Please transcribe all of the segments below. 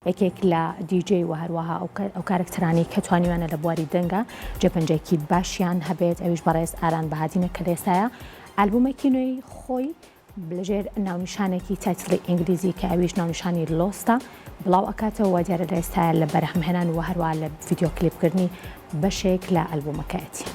یەکێک لە دیجێ و هەروەها ئەو کارکترانی کە توانیوانە لە بواری دەنگە جێپەنجێکی باشیان هەبێت ئەویش بەڕێز ئاران بەهادینە کە لێسایە ئالبومێکی نوێی خۆی لەژێر ناونیشانێکی تایتڵی ئینگلیزی کە ئەویش ناونیشانی لۆستە بڵاو ئەکاتەوە و دیارە لە ئێستاە لە بەرهەمهێنان و هەروە لە ڤیدیۆ کلیپکردنی بەشێک لە ئەلبومەکەیەتی.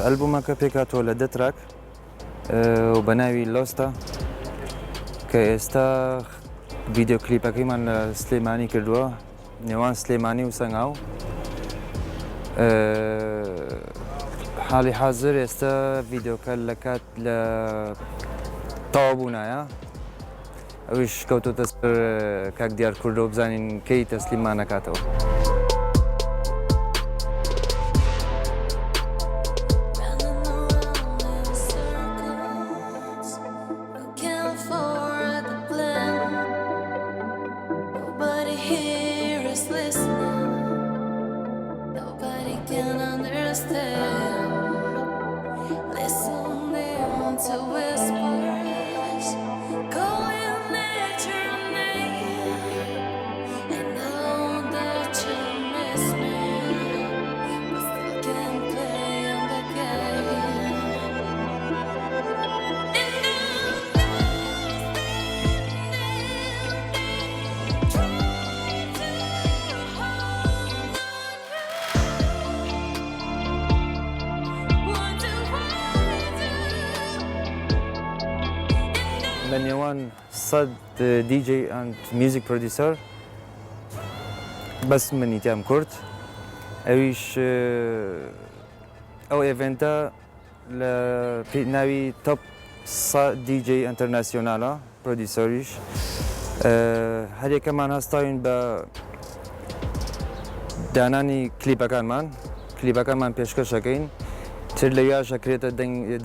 ئەلبومەکە پێکاتۆ لە 10 تراک و بە ناوی لۆستە کە ئێستا ڤیدیۆ کلیپەکەیمان لە سلێمانی کردووە نێوان سلێمانی و سەنگاو. حاڵی حازر ئێستا ڤیدیۆکە لە کات لە تەواوبوونایە ئەویش کەوتۆتە سەر کاک دیار کوردەوە بزانین کەی تەسلیممان نەکاتەوە. لە نێوان 100 دیجێ ئەند میوزیک پرۆدیوسەر بەس منیتیام کورد ئەویش ئەو ئێڤێنتە لە ناوی تۆپ 100 دیجێ ئینتەرناسیۆنالە پرۆدیوسەریش هەرێکەمان هەستاوین بە دانانی کلیپەکانمان پێشکەشەکەین تر لەویاش ئەکرێتە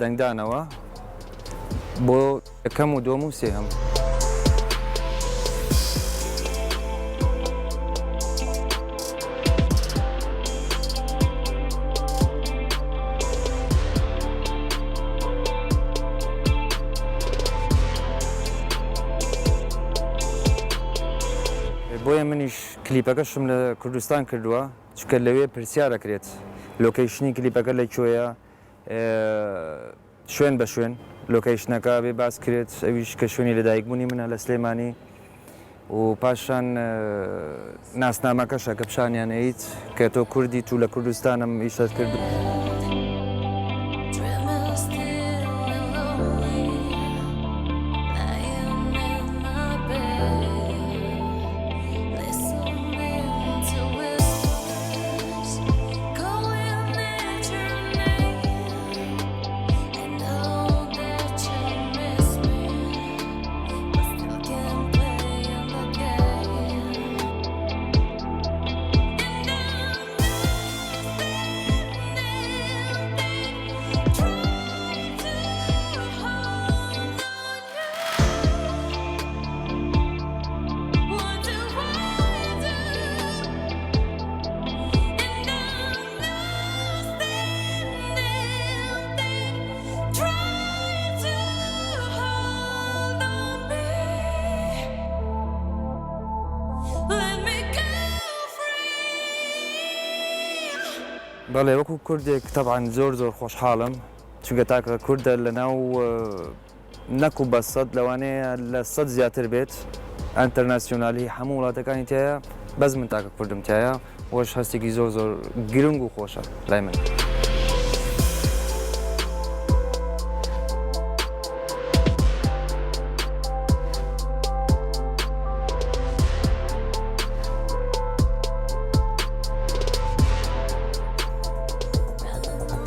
دەنگدانەوە بۆ یەکەم و دووەم و سێهەم. بۆیە منیش کلیپەکەشم لە کوردستان کردووە چکە لەوێ پرسیارەکرێت لۆکەیشنی کلیپەکە لەکوێیە شوێن بە شوێن لۆکەیشنەکە بێ باس کرێت ئەویش کە شوێنی لەدایکبوونی منە لە سلێمانی و پاشان ناسنامەکەشە کە پیشانیانەیت کە تۆ کوردی تو لە کوردستانم ئیشت کرد. بەڵێ وەکو کوردێک تەبعاً زۆر خۆشحاڵم چونکە تاکە کوردە لەناو نەک و بە سەد لەوانەیە لە سەد زیاتر بێت ئەنتەرناسیۆنالی هەموو وڵاتەکانی تایە بەس من تاکە کوردم تایە وەش هەستێکی زۆر گرنگ و خۆشە لای من.